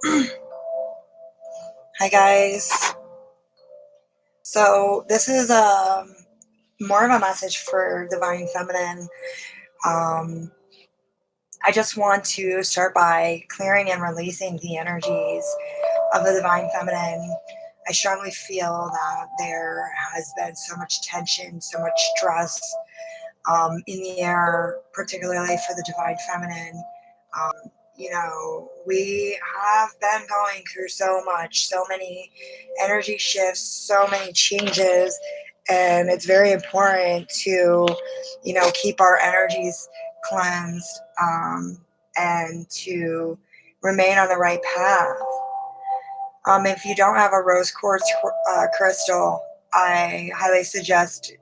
Hi guys. So this is more of a message for Divine Feminine. Um, I just want to start by clearing and releasing the energies of the Divine Feminine. I strongly feel that there has been so much tension, so much stress in the air, particularly for the Divine Feminine. We have been going through so much, so many energy shifts, so many changes, and it's very important to, keep our energies cleansed and to remain on the right path. If you don't have a rose quartz crystal, I highly suggest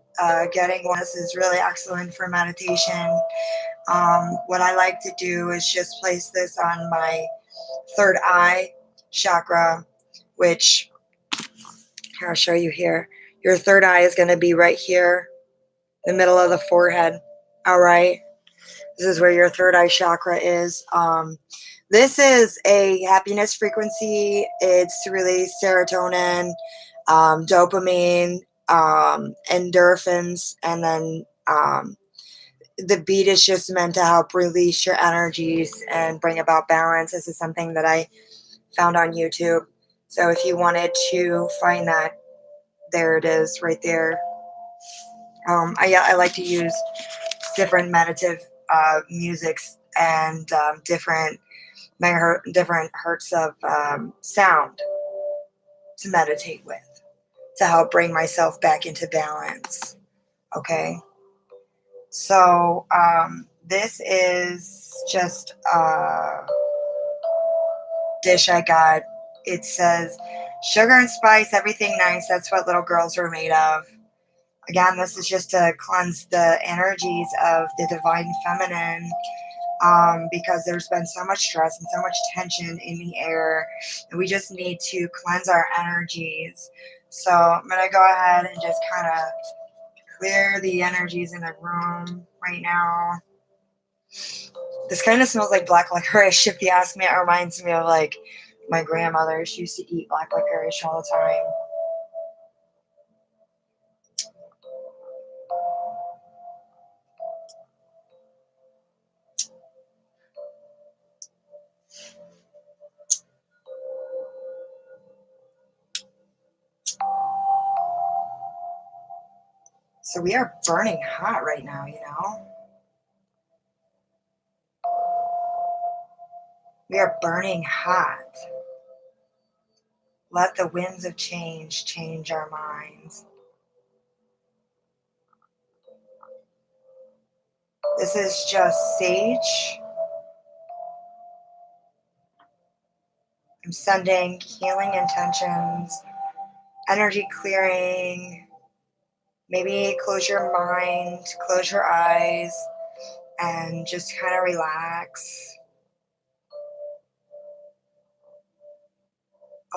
getting one. This is really excellent for meditation. What I like to do is just place this on my third eye chakra, which here I'll show you here. Your third eye is going to be right here, the middle of the forehead. All right. This is where your third eye chakra is. This is a happiness frequency. It's to release serotonin, dopamine, endorphins, and then the beat is just meant to help release your energies and bring about balance. This is something that I found on YouTube. So if you wanted to find that, there it is right there. I like to use different meditative musics and different hertz of sound to meditate with to help bring myself back into balance. Okay. So this is just a dish I got. It says sugar and spice, everything nice. That's what little girls are made of. Again, this is just to cleanse the energies of the divine feminine, because there's been so much stress and so much tension in the air, and we just need to cleanse our energies. So I'm going to go ahead and just kind of clear the energies in the room right now. This kind of smells like black licorice, if you ask me. It reminds me of like my grandmother. She used to eat black licorice all the time. So we are burning hot right now, We are burning hot. Let the winds of change change our minds. This is just sage. I'm sending healing intentions, energy clearing. Maybe close your mind, close your eyes, and just kind of relax.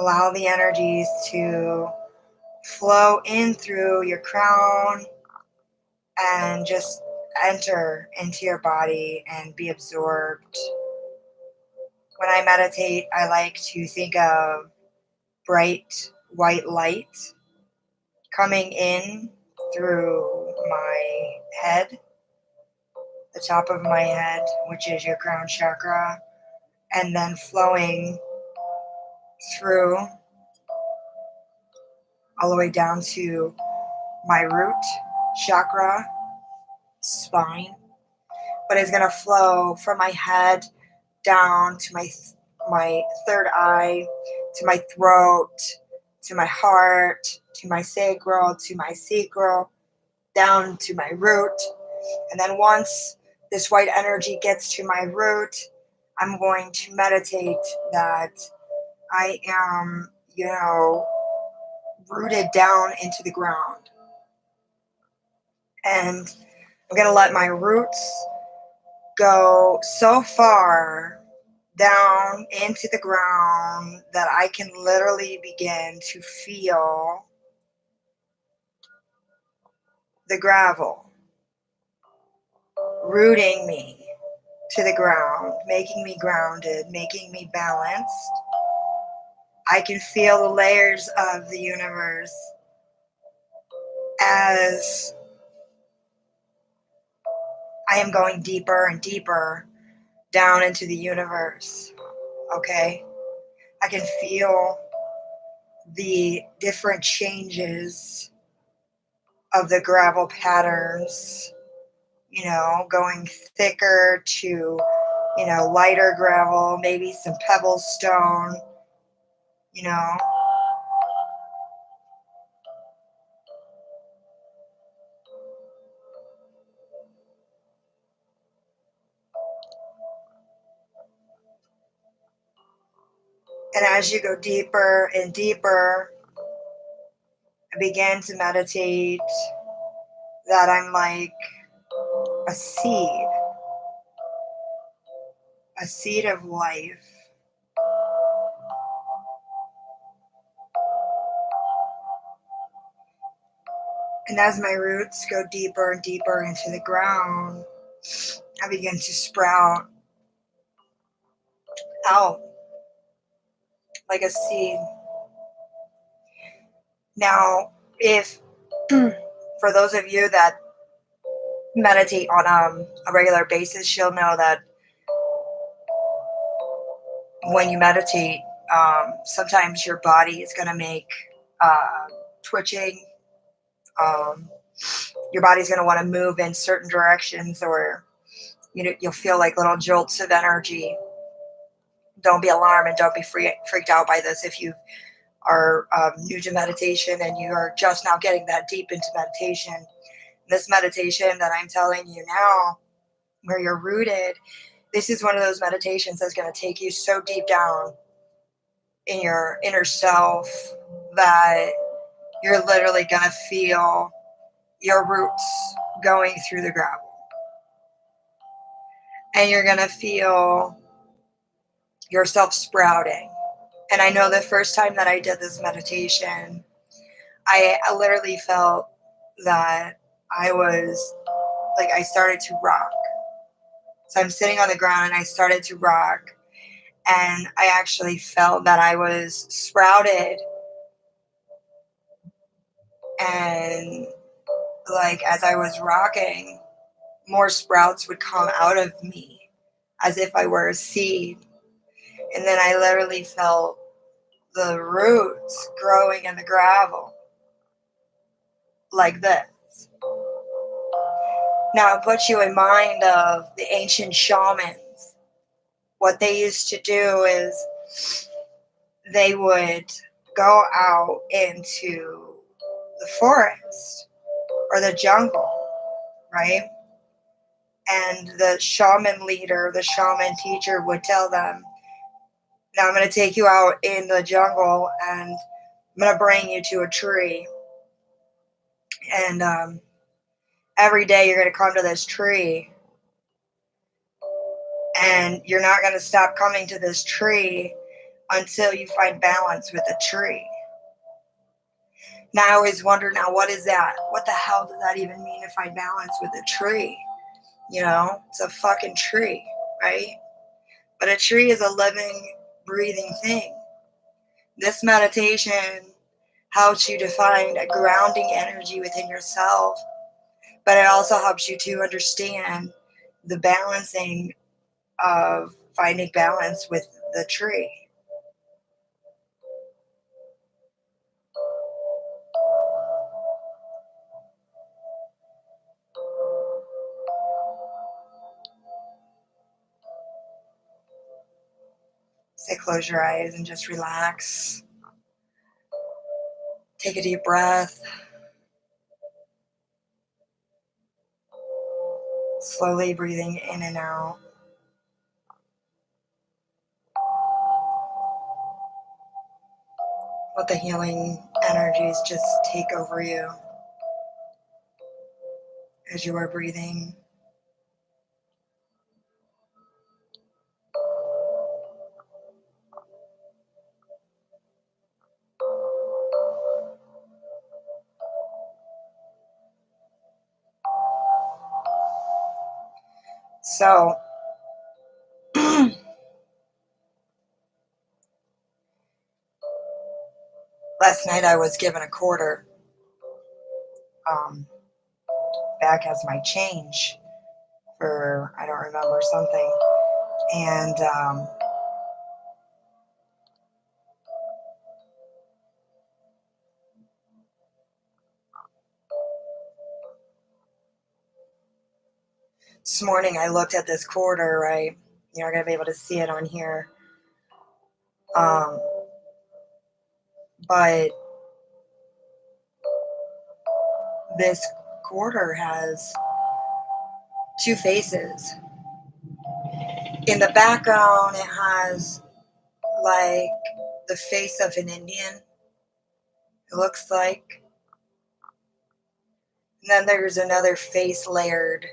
Allow the energies to flow in through your crown and just enter into your body and be absorbed. When I meditate, I like to think of bright white light coming in through my head, the top of my head, which is your crown chakra, and then flowing through all the way down to my root chakra, spine. But it's going to flow from my head down to my third eye, to my throat, to my heart, to my sacral, down to my root. And then once this white energy gets to my root, I'm going to meditate that I am, rooted down into the ground. And I'm going to let my roots go so far down into the ground that I can literally begin to feel the gravel rooting me to the ground, making me grounded, making me balanced. I can feel the layers of the universe as I am going deeper and deeper down into the universe. Okay? I can feel the different changes of the gravel patterns, going thicker to, lighter gravel, maybe some pebble stone, you know. And as you go deeper and deeper, I began to meditate that I'm like a seed of life. And as my roots go deeper and deeper into the ground, I begin to sprout out like a seed. Now, if for those of you that meditate on a regular basis, you'll know that when you meditate, sometimes your body is going to make twitching. Um, your body's going to want to move in certain directions, or you'll feel like little jolts of energy. Don't be alarmed and don't be freaked out by this if you are new to meditation and you are just now getting that deep into meditation. This meditation that I'm telling you now, where you're rooted, this is one of those meditations that's going to take you so deep down in your inner self that you're literally going to feel your roots going through the gravel. And you're going to feel yourself sprouting. And I know the first time that I did this meditation, I literally felt that I started to rock. So I'm sitting on the ground and I started to rock. And I actually felt that I was sprouted. And like as I was rocking, more sprouts would come out of me as if I were a seed. And then I literally felt the roots growing in the gravel like this. Now it puts you in mind of the ancient shamans. What they used to do is they would go out into the forest or the jungle, right? And the shaman leader, the shaman teacher would tell them, now I'm going to take you out in the jungle and I'm going to bring you to a tree. And every day you're going to come to this tree. And you're not going to stop coming to this tree until you find balance with the tree. Now I always wonder, now what is that? What the hell does that even mean, to find balance with a tree? It's a fucking tree, right? But a tree is a living, breathing thing. This meditation helps you to find a grounding energy within yourself, but it also helps you to understand the balancing of finding balance with the tree. So close your eyes and just relax. Take a deep breath. Slowly breathing in and out. Let the healing energies just take over you as you are breathing. So, Last night I was given a quarter um, back as my change for, I don't remember, something. And this morning I looked at this quarter, right? You're going to be able to see it on here. But this quarter has two faces. In the background, it has like the face of an Indian, it looks like. And then there's another face layered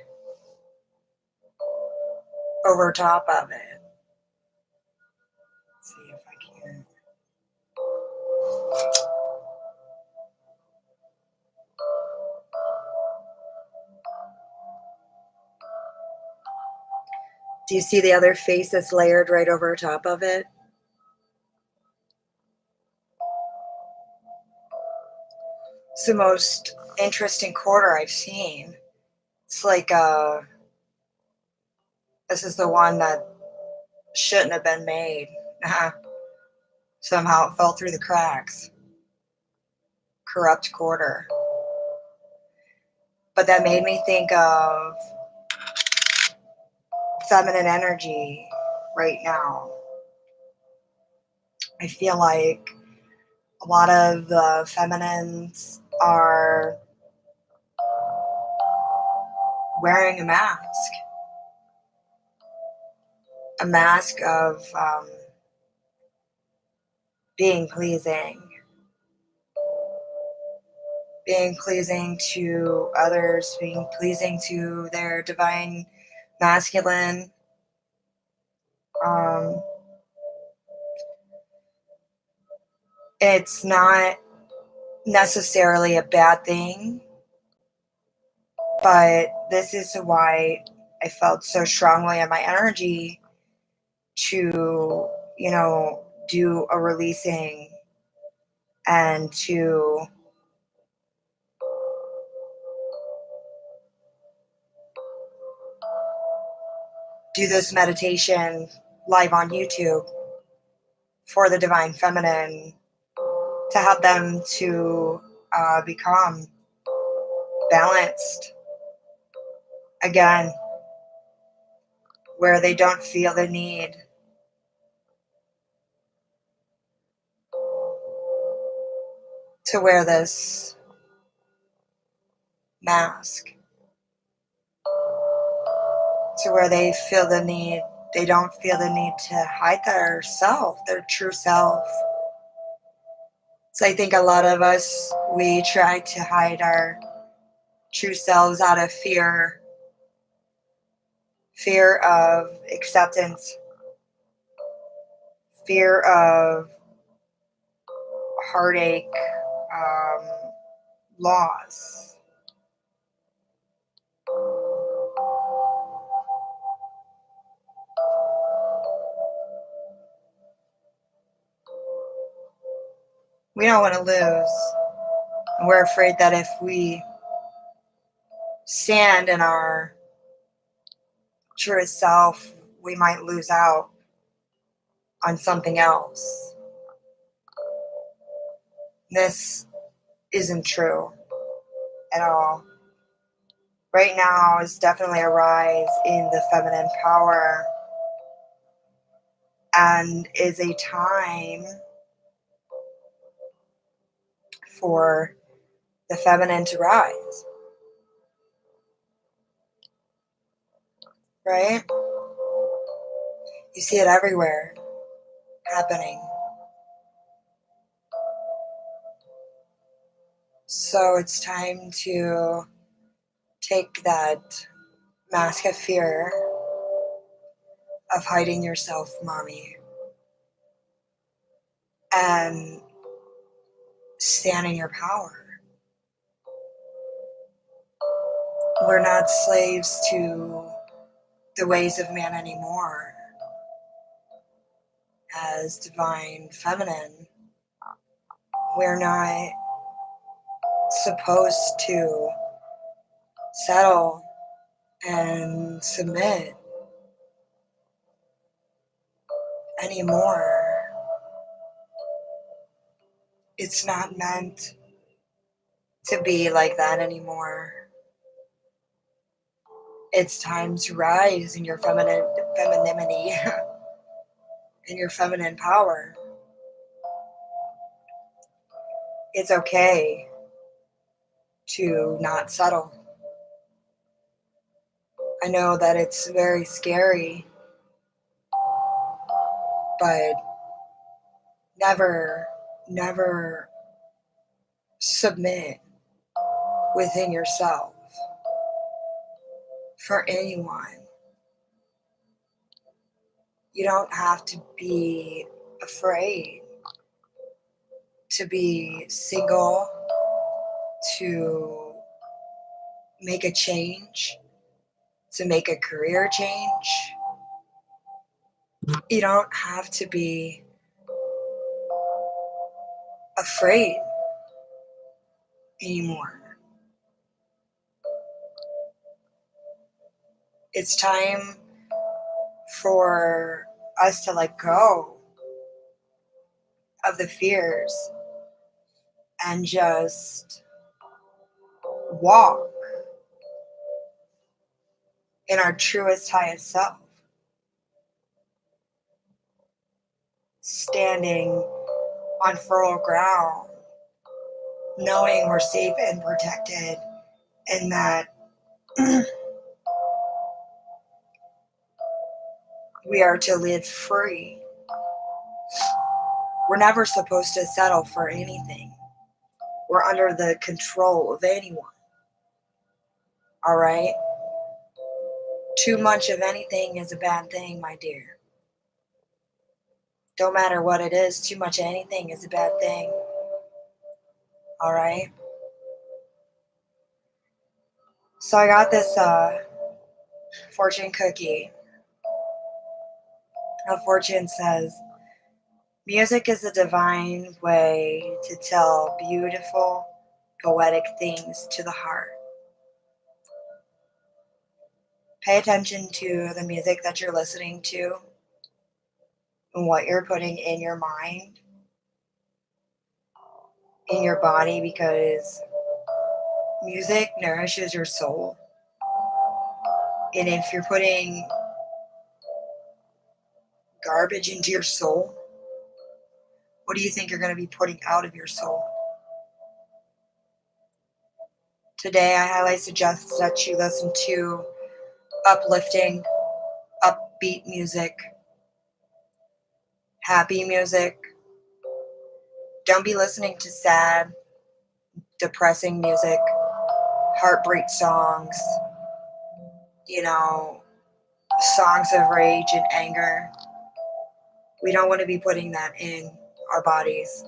over top of it. Let's see if I can. Do you see the other face that's layered right over top of it? It's the most interesting quarter I've seen. It's like this is the one that shouldn't have been made. Somehow it fell through the cracks. Corrupt quarter. But that made me think of feminine energy right now. I feel like a lot of the feminines are wearing a mask of being pleasing to others, being pleasing to their divine masculine. It's not necessarily a bad thing, but this is why I felt so strongly in my energy to, do a releasing and to do this meditation live on YouTube for the divine feminine to help them to become balanced again, where they don't feel the need to wear this mask, to where they don't feel the need to hide their self, their true self. So I think a lot of us, we try to hide our true selves out of fear of acceptance, fear of heartache, loss. We don't want to lose. And we're afraid that if we stand in our truest self, we might lose out on something else. This isn't true at all. Right now is definitely a rise in the feminine power and is a time for the feminine to rise. Right? You see it everywhere happening. So it's time to take that mask of fear of hiding yourself, mommy, and stand in your power. We're not slaves to the ways of man anymore. As divine feminine, We're not supposed to settle and submit anymore. It's not meant to be like that anymore. It's time to rise in your femininity and your feminine power. It's okay to not settle. I know that it's very scary, but never submit within yourself for anyone. You don't have to be afraid to be single, to make a change, to make a career change. You don't have to be afraid anymore. It's time for us to let go of the fears and just walk in our truest, highest self. Standing on fertile ground, knowing we're safe and protected, and that we are to live free. We're never supposed to settle for anything. We're under the control of anyone. All right? Too much of anything is a bad thing, my dear. Don't matter what it is, too much of anything is a bad thing. All right? So I got this fortune cookie. A fortune says, music is a divine way to tell beautiful, poetic things to the heart. Pay attention to the music that you're listening to and what you're putting in your mind, in your body, because music nourishes your soul. And if you're putting garbage into your soul, what do you think you're going to be putting out of your soul? Today, I highly suggest that you listen to uplifting, upbeat music, happy music. Don't be listening to sad, depressing music, heartbreak songs, songs of rage and anger. We don't want to be putting that in our bodies.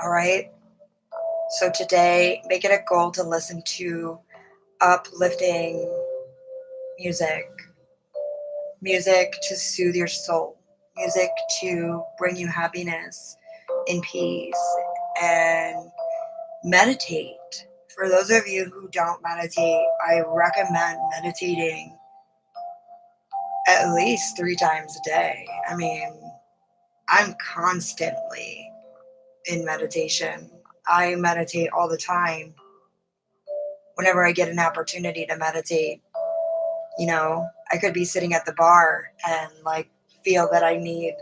All right? So today, make it a goal to listen to uplifting music, music to soothe your soul, music to bring you happiness and peace, and meditate. For those of you who don't meditate, I recommend meditating at least 3 times a day. I mean, I'm constantly in meditation. I meditate all the time. Whenever I get an opportunity to meditate, I could be sitting at the bar and feel that I need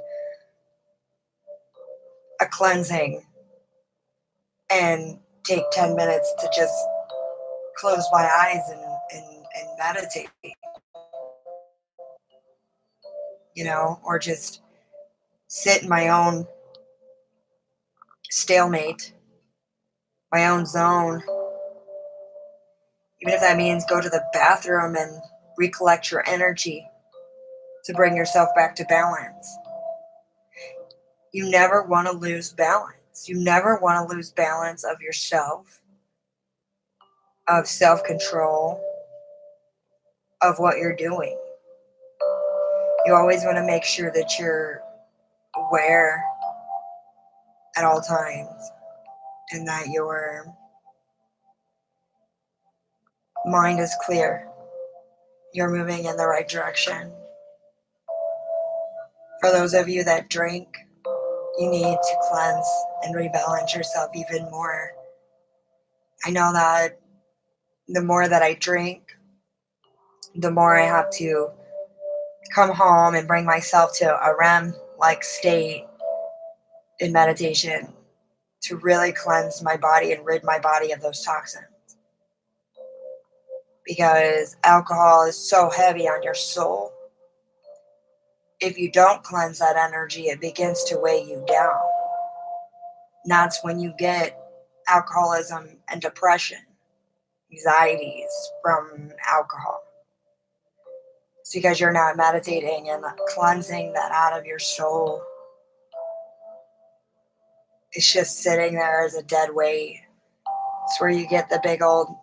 a cleansing and take 10 minutes to just close my eyes and meditate, or just sit in my own stalemate, my own zone. Even if that means go to the bathroom and recollect your energy to bring yourself back to balance. You never want to lose balance. You never want to lose balance of yourself, of self-control, of what you're doing. You always want to make sure that you're aware at all times, and that your mind is clear. You're moving in the right direction. For those of you that drink, you need to cleanse and rebalance yourself even more. I know that the more that I drink, the more I have to come home and bring myself to a REM like state in meditation to really cleanse my body and rid my body of those toxins. Because alcohol is so heavy on your soul. If you don't cleanse that energy, it begins to weigh you down. And that's when you get alcoholism and depression, anxieties from alcohol. It's because you're not meditating and cleansing that out of your soul. It's just sitting there as a dead weight. It's where you get the big old,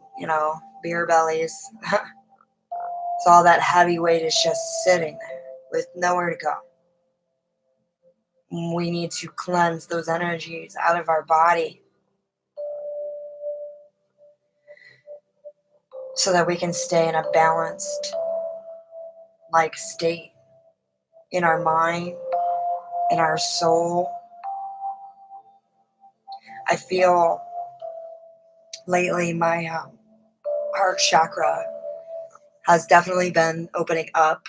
beer bellies. So all that heavy weight is just sitting there with nowhere to go. We need to cleanse those energies out of our body so that we can stay in a balanced state in our mind, in our soul. I feel lately my heart chakra has definitely been opening up.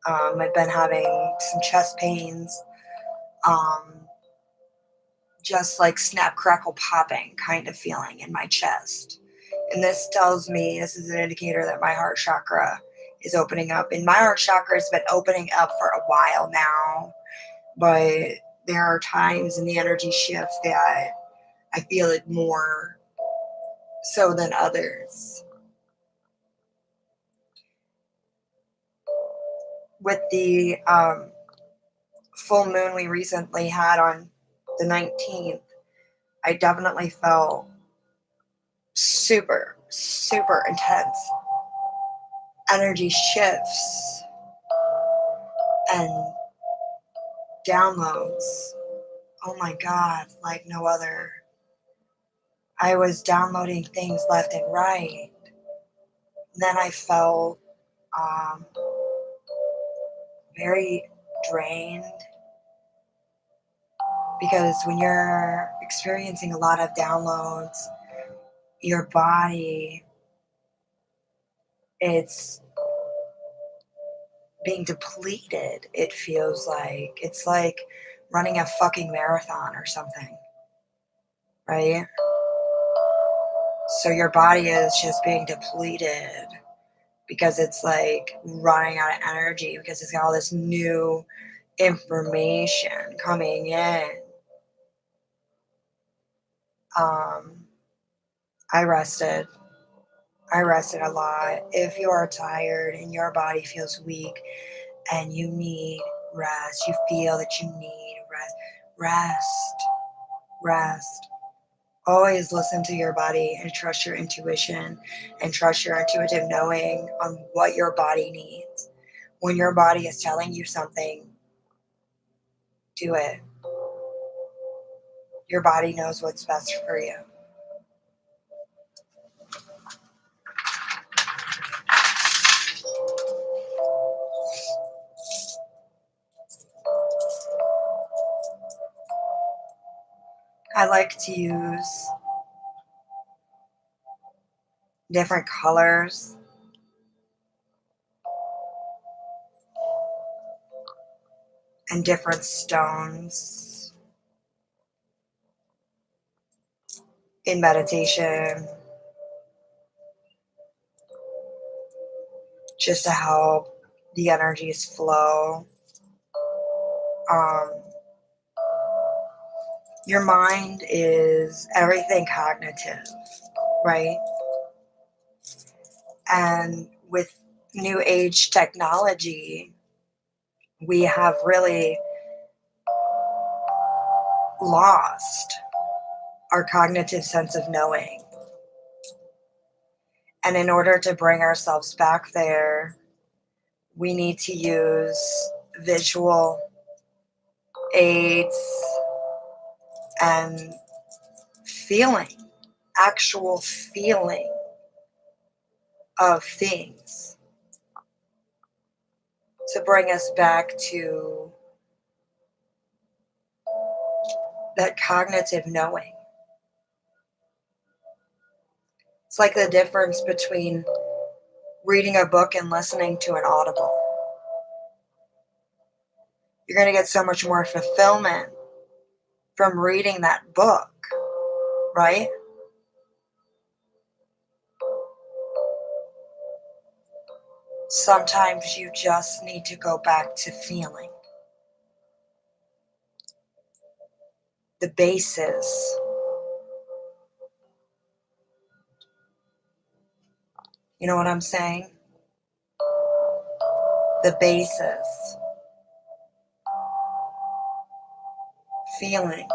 I've been having some chest pains, just like snap, crackle, popping kind of feeling in my chest. And this is an indicator that my heart chakra is opening up. And my heart chakra has been opening up for a while now, but there are times in the energy shift that I feel it more so than others. With the full moon we recently had on the 19th, I definitely felt super, super intense energy shifts and downloads. Oh my God, like no other. I was downloading things left and right. Then I felt very drained, because when you're experiencing a lot of downloads, your body, it's being depleted. It feels like it's like running a fucking marathon or something, right? So your body is just being depleted because it's like running out of energy because it's got all this new information coming in. I rested. I rested a lot. If you are tired and your body feels weak and you need rest, you feel that you need rest. Always listen to your body and trust your intuition and trust your intuitive knowing on what your body needs. When your body is telling you something, do it. Your body knows what's best for you. I like to use different colors and different stones in meditation just to help the energies flow. Your mind is everything cognitive, right? And with new age technology, we have really lost our cognitive sense of knowing. And in order to bring ourselves back there, we need to use visual aids and feeling, actual feeling of things to bring us back to that cognitive knowing. It's like the difference between reading a book and listening to an audible. You're going to get so much more fulfillment from reading that book, right? Sometimes you just need to go back to feeling the basis. You know what I'm saying? The basis. Feeling.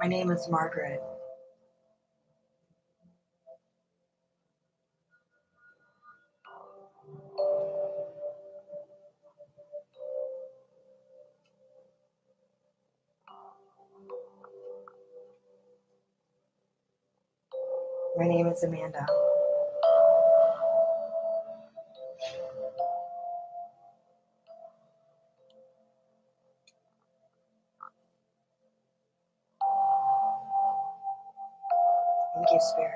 My name is Margaret. My name is Amanda. Thank you, Spirit.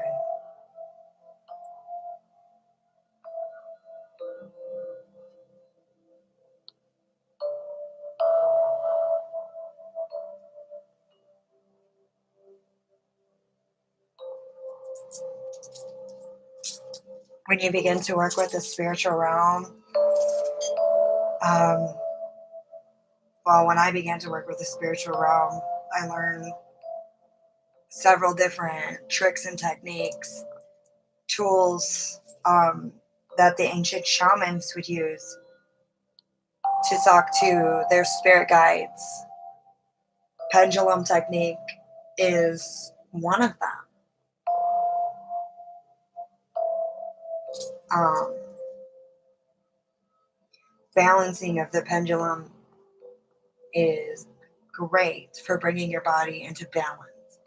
When you begin to work with the spiritual realm, when I began to work with the spiritual realm, I learned several different tricks and techniques, tools that the ancient shamans would use to talk to their spirit guides. Pendulum technique is one of them. Balancing of the pendulum is great for bringing your body into balance,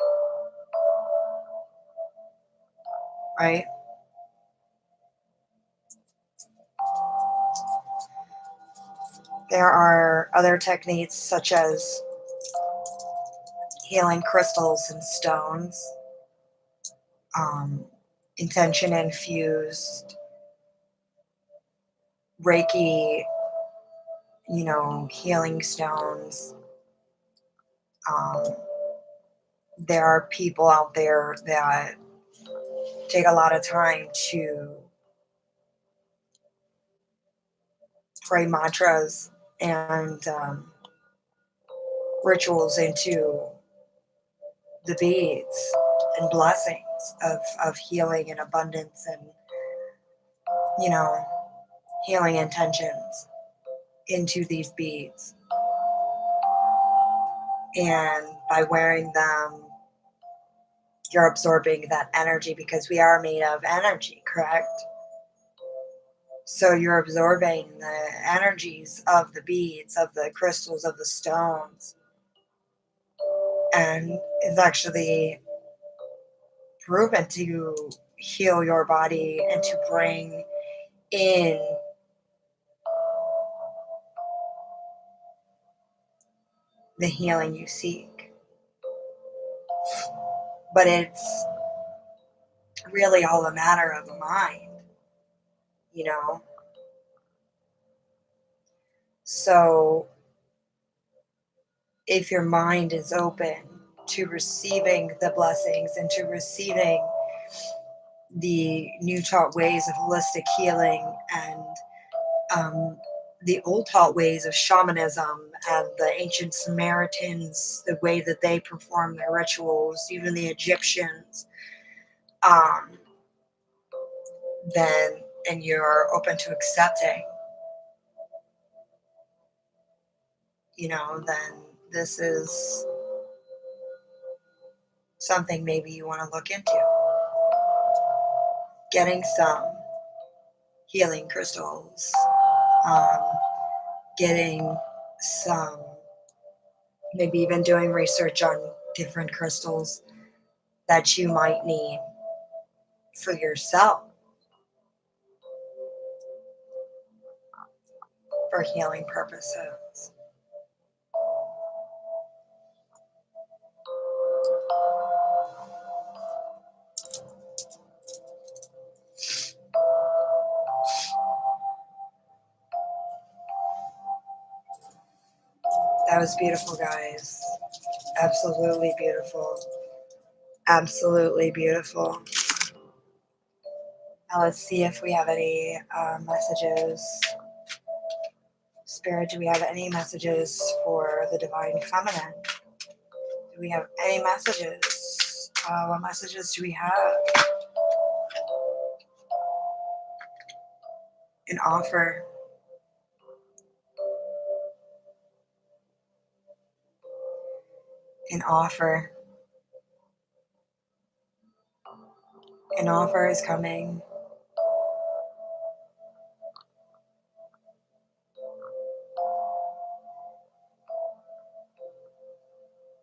right? There are other techniques such as healing crystals and stones, intention infused Reiki, healing stones. There are people out there that take a lot of time to pray mantras and rituals into the beads and blessings of healing and abundance and, healing intentions into these beads. And by wearing them, you're absorbing that energy because we are made of energy, correct? So you're absorbing the energies of the beads, of the crystals, of the stones. and is actually proven to heal your body and to bring in the healing you seek. But it's really all a matter of the mind, you know? So if your mind is open to receiving the blessings and to receiving the new taught ways of holistic healing and the old taught ways of shamanism and the ancient Samaritans, the way that they perform their rituals, even the Egyptians, um, then and you're open to accepting, then this is something maybe you want to look into. Getting some healing crystals, um, getting some, maybe even doing research on different crystals that you might need for yourself for healing purposes. That was beautiful, guys. Absolutely beautiful. Absolutely beautiful. Now let's see if we have any messages. Spirit, do we have any messages for the Divine Feminine? Do we have any messages? What messages do we have? An offer. An offer. An offer is coming.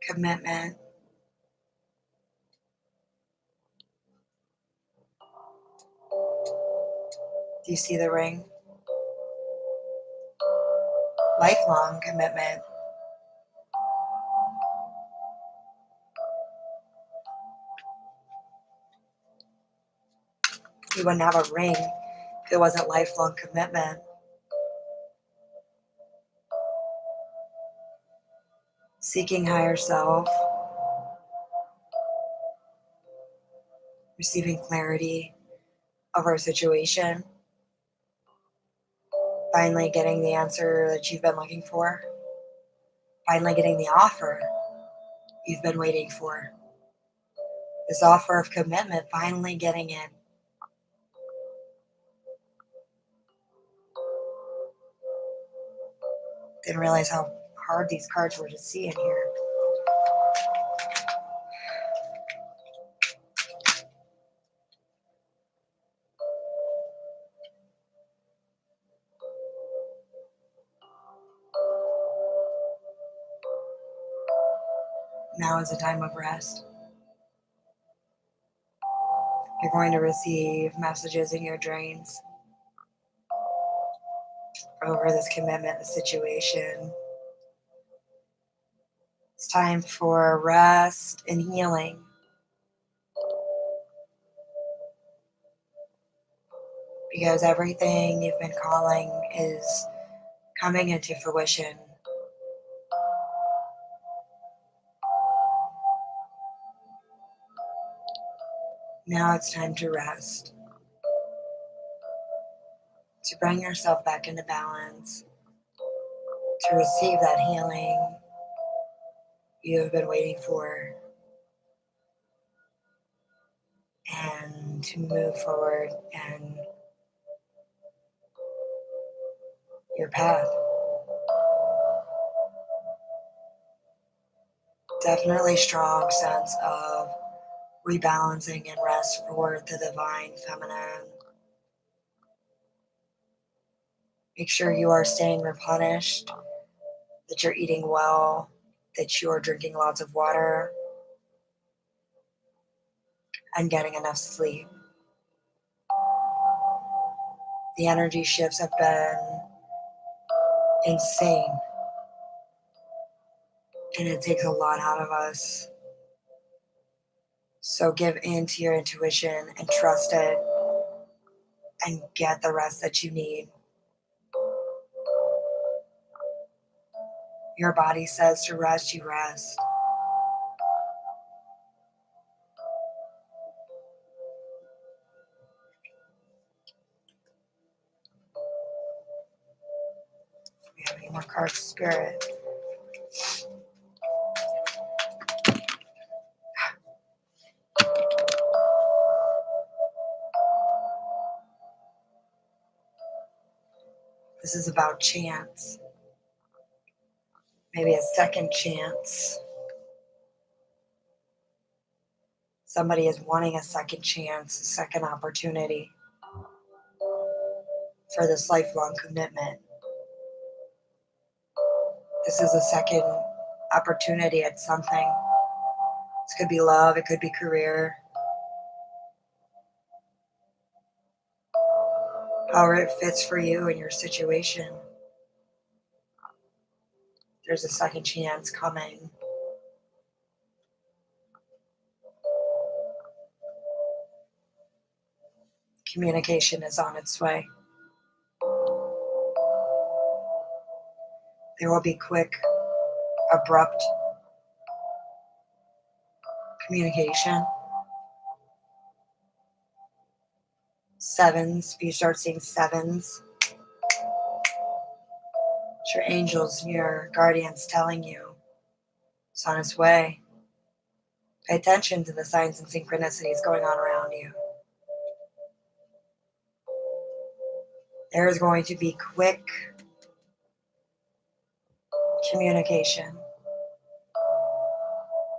Commitment. Do you see the ring? Lifelong commitment. You wouldn't have a ring if it wasn't lifelong commitment. Seeking higher self. Receiving clarity over a situation. Finally getting the answer that you've been looking for. Finally getting the offer you've been waiting for. This offer of commitment, finally getting it. Didn't realize how hard these cards were to see in here. Now is a time of rest. You're going to receive messages in your dreams over this commitment, the situation. It's time for rest and healing. Because everything you've been calling is coming into fruition. Now it's time to rest. To bring yourself back into balance. To receive that healing you have been waiting for. And to move forward and your path. Definitely strong sense of rebalancing and rest for the Divine Feminine. Make sure you are staying replenished, that you're eating well, that you are drinking lots of water and getting enough sleep. The energy shifts have been insane, and it takes a lot out of us. So give in to your intuition and trust it and get the rest that you need. Your body says to rest, you rest. We have any more cards of spirit? This is about chance. Maybe a second chance. Somebody is wanting a second chance, a second opportunity for this lifelong commitment. This is a second opportunity at something. This could be love, it could be career. However it fits for you and your situation. There's a second chance coming. Communication is on its way. There will be quick, abrupt communication. Sevens, if you start seeing sevens, it's your angels and your guardians telling you it's on its way. Pay attention to the signs and synchronicities going on around you. There is going to be quick communication.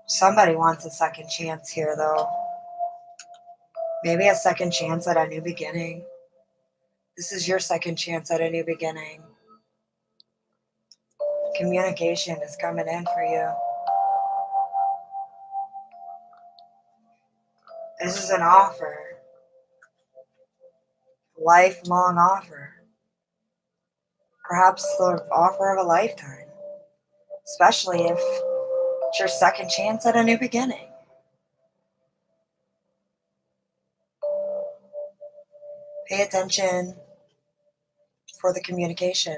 Somebody wants a second chance here, though. Maybe a second chance at a new beginning. This is your second chance at a new beginning. Communication is coming in for you. This is an offer. Lifelong offer. Perhaps the offer of a lifetime. Especially if it's your second chance at a new beginning. Pay attention for the communication.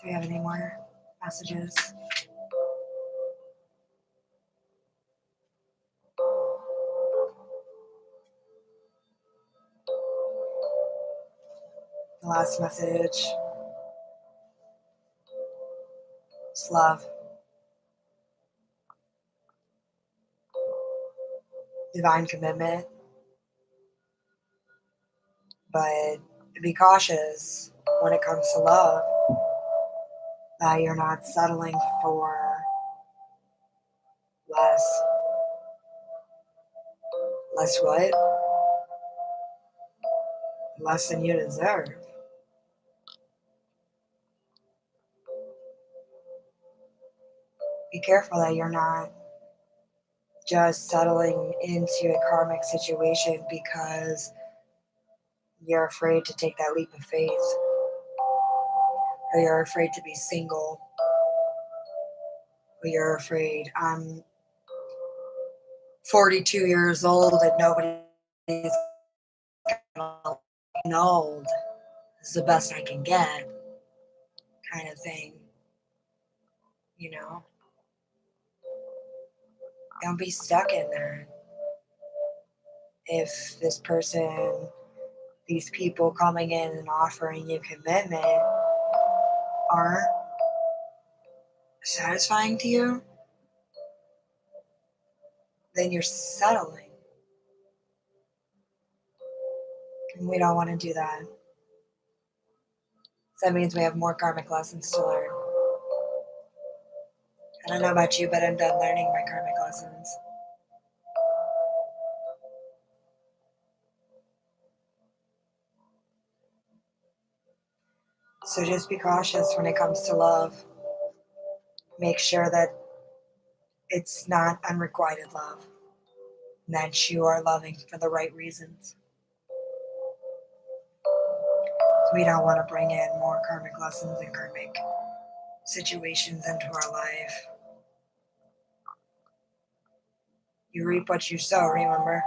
Do we have any more messages? The last message is love. Divine commitment. But be cautious when it comes to love that you're not settling for less. Less what? Less than you deserve. Be careful that you're not just settling into a karmic situation because you're afraid to take that leap of faith, or you're afraid to be single, or you're afraid I'm 42 years old and nobody's old. This is the best I can get, kind of thing. You know? Don't be stuck in there. If this person, these people coming in and offering you commitment aren't satisfying to you, then you're settling. And we don't want to do that. So that means we have more karmic lessons to learn. I don't know about you, but I'm done learning my karmic lessons. So just be cautious when it comes to love. Make sure that it's not unrequited love, and that you are loving for the right reasons. We don't want to bring in more karmic lessons and karmic situations into our life. You reap what you sow, remember?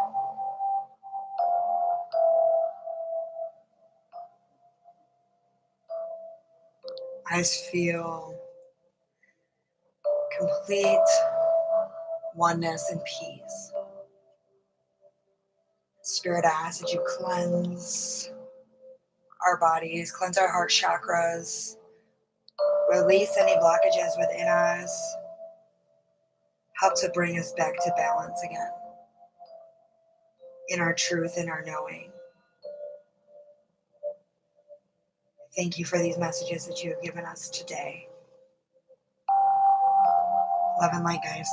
I just feel complete oneness and peace. Spirit, I ask that you cleanse our bodies, cleanse our heart chakras, release any blockages within us, help to bring us back to balance again, in our truth, in our knowing. Thank you for these messages that you have given us today. Love and light, guys.